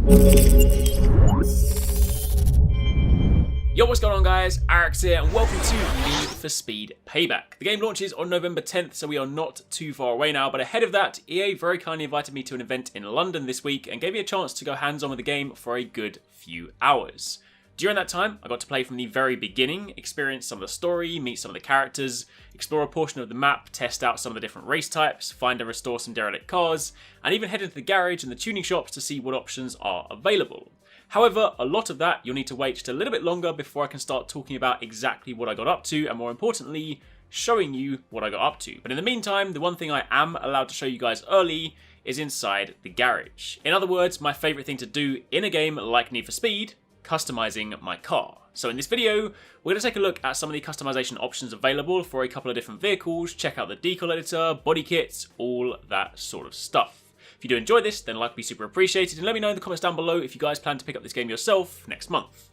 Yo, what's going on guys, Alex here and welcome to Need for Speed Payback. The game launches on November 10th, so we are not too far away now, but ahead of that, EA very kindly invited me to an event in London this week and gave me a chance to go hands-on with the game for a good few hours. During that time, I got to play from the very beginning, experience some of the story, meet some of the characters, explore a portion of the map, test out some of the different race types, find and restore some derelict cars, and even head into the garage and the tuning shops to see what options are available. However, a lot of that you'll need to wait just a little bit longer before I can start talking about exactly what I got up to and more importantly, showing you what I got up to. But in the meantime, the one thing I am allowed to show you guys early is inside the garage. In other words, my favourite thing to do in a game like Need for Speed, customizing my car. So in this video, we're going to take a look at some of the customization options available for a couple of different vehicles, check out the decal editor, body kits, all that sort of stuff. If you do enjoy this, then like would be super appreciated, and let me know in the comments down below if you guys plan to pick up this game yourself next month.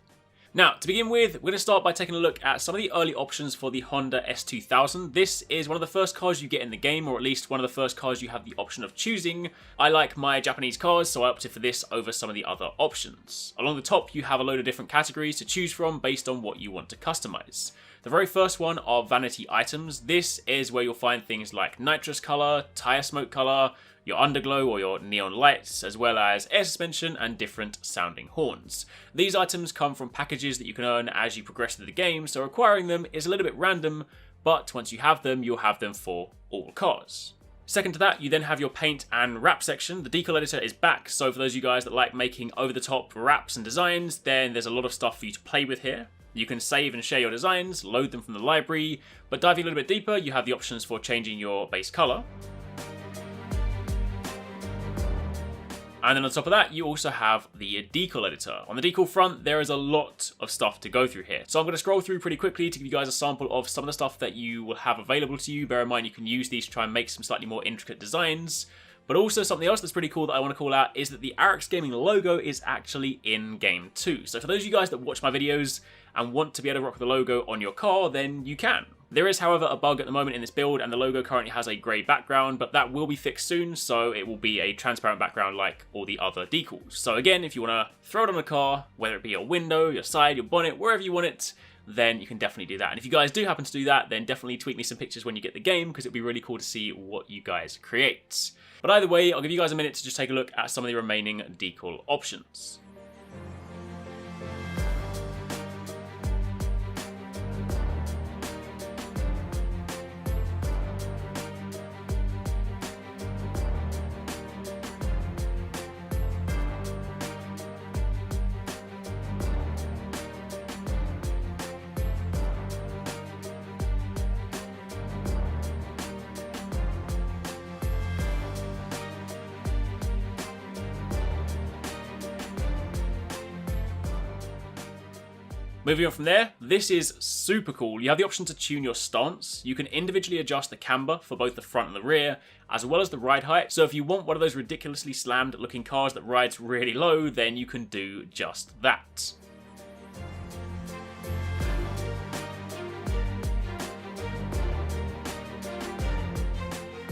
Now, to begin with, we're going to start by taking a look at some of the early options for the Honda S2000. This is one of the first cars you get in the game, or at least one of the first cars you have the option of choosing. I like my Japanese cars, so I opted for this over some of the other options. Along the top, you have a load of different categories to choose from based on what you want to customize. The very first one are vanity items. This is where you'll find things like nitrous color, tire smoke color, your underglow or your neon lights, as well as air suspension and different sounding horns. These items come from packages that you can earn as you progress through the game, so acquiring them is a little bit random, but once you have them, you'll have them for all cars. Second to that, you then have your paint and wrap section. The decal editor is back, so for those of you guys that like making over-the-top wraps and designs, then there's a lot of stuff for you to play with here. You can save and share your designs, load them from the library, but diving a little bit deeper, you have the options for changing your base color. And then on top of that, you also have the decal editor. On the decal front, there is a lot of stuff to go through here. So I'm going to scroll through pretty quickly to give you guys a sample of some of the stuff that you will have available to you. Bear in mind, you can use these to try and make some slightly more intricate designs. But also something else that's pretty cool that I want to call out is that the RX Gaming logo is actually in game too. So for those of you guys that watch my videos and want to be able to rock the logo on your car, then you can. There is, however, a bug at the moment in this build, and the logo currently has a grey background, but that will be fixed soon, so it will be a transparent background like all the other decals. So again, if you want to throw it on a car, whether it be your window, your side, your bonnet, wherever you want it, then you can definitely do that. And if you guys do happen to do that, then definitely tweet me some pictures when you get the game, because it'd be really cool to see what you guys create. But either way, I'll give you guys a minute to just take a look at some of the remaining decal options. Moving on from there, this is super cool. You have the option to tune your stance. You can individually adjust the camber for both the front and the rear, as well as the ride height. So if you want one of those ridiculously slammed looking cars that rides really low, then you can do just that.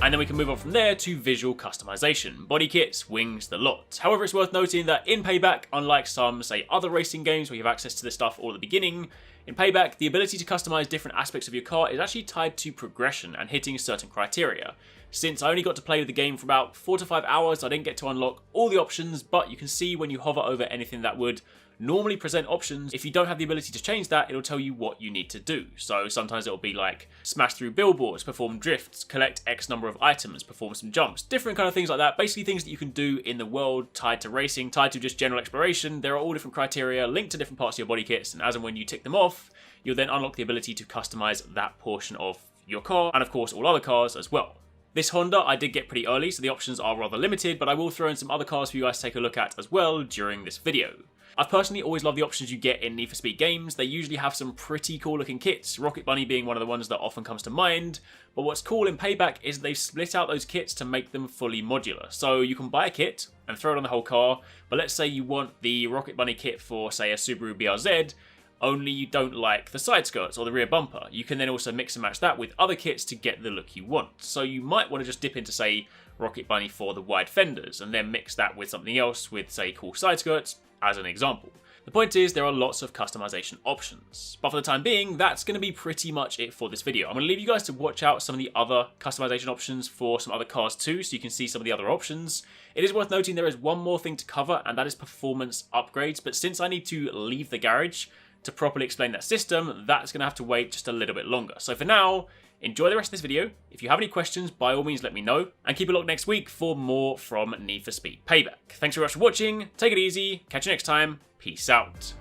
And then we can move on from there to visual customization. Body kits, wings, the lot. However, it's worth noting that in Payback, unlike some, say, other racing games where you have access to this stuff all at the beginning, in Payback, the ability to customize different aspects of your car is actually tied to progression and hitting certain criteria. Since I only got to play with the game for about 4 to 5 hours, I didn't get to unlock all the options, but you can see when you hover over anything that would normally present options, if you don't have the ability to change that, it'll tell you what you need to do. So sometimes it'll be like smash through billboards, perform drifts, collect X number of items, perform some jumps, different kind of things like that. Basically things that you can do in the world tied to racing, tied to just general exploration. There are all different criteria linked to different parts of your body kits, and as and when you tick them off, you'll then unlock the ability to customize that portion of your car, and of course all other cars as well. This Honda I did get pretty early, so the options are rather limited, but I will throw in some other cars for you guys to take a look at as well during this video. I've personally always loved the options you get in Need for Speed games. They usually have some pretty cool looking kits, Rocket Bunny being one of the ones that often comes to mind. But what's cool in Payback is they've split out those kits to make them fully modular. So you can buy a kit and throw it on the whole car, but let's say you want the Rocket Bunny kit for, say, a Subaru BRZ, only you don't like the side skirts or the rear bumper. You can then also mix and match that with other kits to get the look you want. So you might want to just dip into, say, Rocket Bunny for the wide fenders, and then mix that with something else with, say, cool side skirts, as an example. The point is, there are lots of customization options. But for the time being, that's going to be pretty much it for this video. I'm going to leave you guys to watch out some of the other customization options for some other cars too, so you can see some of the other options. It is worth noting there is one more thing to cover, and that is performance upgrades. But since I need to leave the garage to properly explain that system, that's going to have to wait just a little bit longer. So for now, enjoy the rest of this video. If you have any questions, by all means let me know, and keep a look next week for more from Need for Speed Payback. Thanks very much for watching, take it easy, catch you next time, peace out.